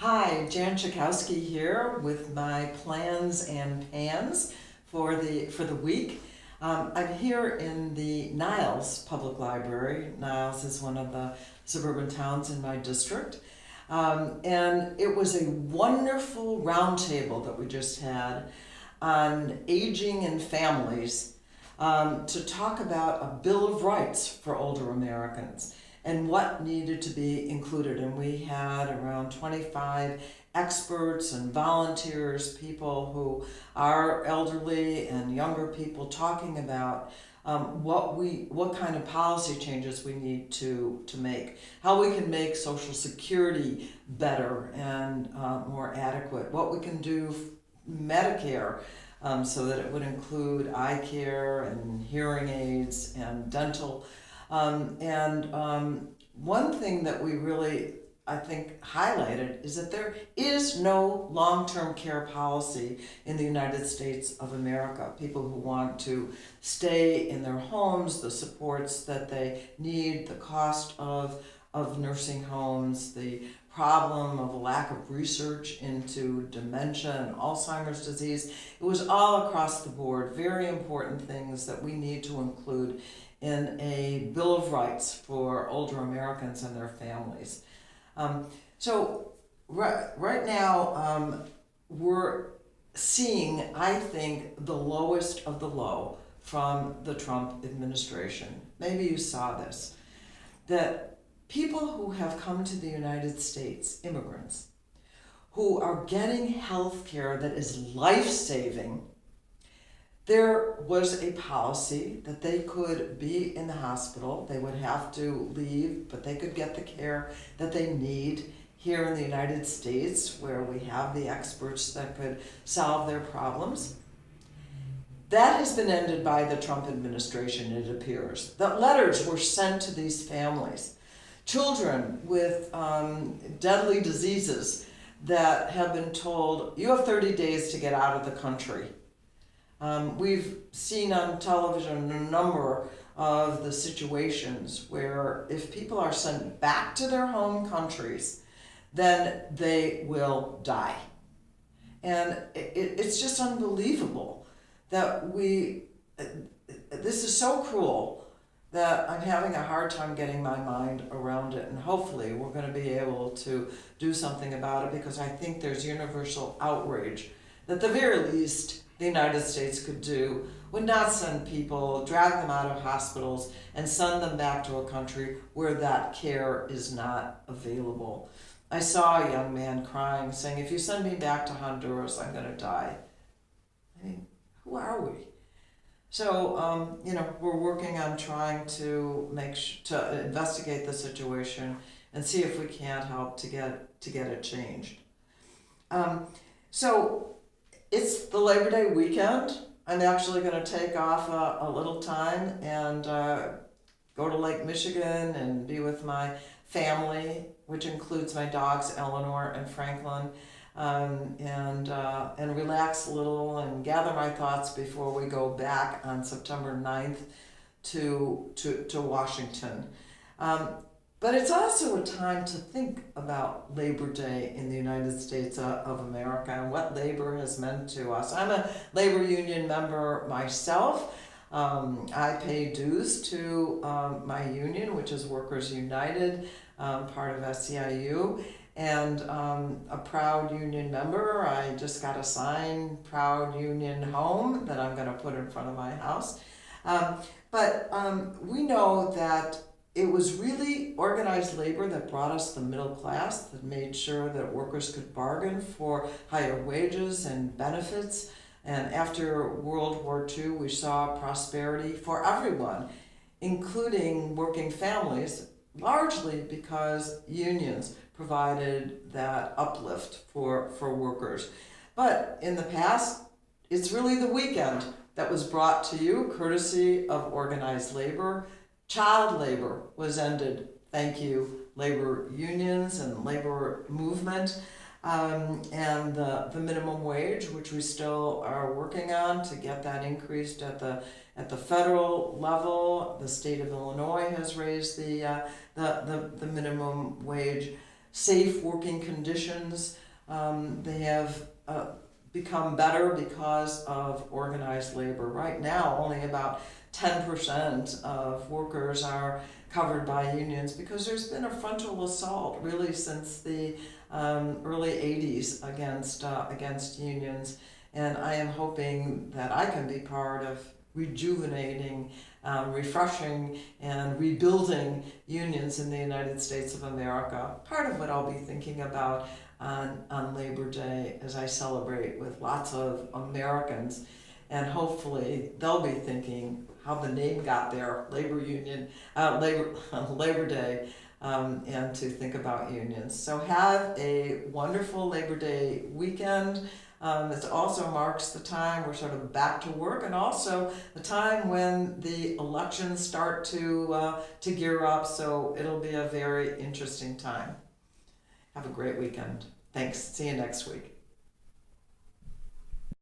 Hi, Jan Chakowski here with my plans and pans for the week. I'm here in the Niles Public Library. Niles is one of the suburban towns in my district. And it was a wonderful roundtable that we just had on aging and families, to talk about a Bill of Rights for older Americans and what needed to be included. And we had around 25 experts and volunteers, people who are elderly and younger people, talking about what kind of policy changes we need to make, how we can make Social Security better and more adequate, what we can do Medicare, so that it would include eye care and hearing aids and dental. One thing that we really, I think, highlighted is that there is no long-term care policy in the United States of America. People who want to stay in their homes, the supports that they need, the cost of nursing homes, the problem of a lack of research into dementia and Alzheimer's disease. It was all across the board, very important things that we need to include in a Bill of Rights for older Americans and their families. Right now, we're seeing, I think, the lowest of the low from the Trump administration. Maybe you saw this, that people who have come to the United States, immigrants, who are getting health care that is life-saving. There was a policy that they could be in the hospital, they would have to leave, but they could get the care that they need here in the United States, where we have the experts that could solve their problems. That has been ended by the Trump administration, it appears. The letters were sent to these families. Children with deadly diseases that have been told, you have 30 days to get out of the country. We've seen on television a number of the situations where if people are sent back to their home countries, then they will die. And it's just unbelievable that this is so cruel that I'm having a hard time getting my mind around it, and hopefully we're going to be able to do something about it, because I think there's universal outrage that at the very least the United States could do would not send people, drag them out of hospitals, and send them back to a country where that care is not available. I saw a young man crying, saying, if you send me back to Honduras, I'm going to die. I mean, who are we? So, we're working on trying to to investigate the situation and see if we can't help to get it changed. So it's the Labor Day weekend. I'm actually going to take off a little time and go to Lake Michigan and be with my family, which includes my dogs Eleanor and Franklin. And relax a little and gather my thoughts before we go back on September 9th to Washington. But it's also a time to think about Labor Day in the United States of America and what labor has meant to us. I'm a labor union member myself. I pay dues to my union, which is Workers United, part of SEIU. And a proud union member. I just got a sign, Proud Union Home, that I'm going to put in front of my house. But we know that it was really organized labor that brought us the middle class, that made sure that workers could bargain for higher wages and benefits. And after World War II, we saw prosperity for everyone, including working families, largely because unions provided that uplift for workers. But in the past, it's really the weekend that was brought to you courtesy of organized labor. Child labor was ended, thank you, labor unions and labor movement, and the minimum wage, which we still are working on to get that increased at the federal level. The state of Illinois has raised the minimum wage. safe working conditions. They have become better because of organized labor. Right now, only about 10% of workers are covered by unions because there's been a frontal assault really since the early 80s against unions. And I am hoping that I can be part of rejuvenating, refreshing, and rebuilding unions in the United States of America. Part of what I'll be thinking about on Labor Day as I celebrate with lots of Americans. And hopefully they'll be thinking how the name got there, Labor Day, and to think about unions. So have a wonderful Labor Day weekend. It also marks the time we're sort of back to work, and also the time when the elections start to gear up. So it'll be a very interesting time. Have a great weekend. Thanks. See you next week.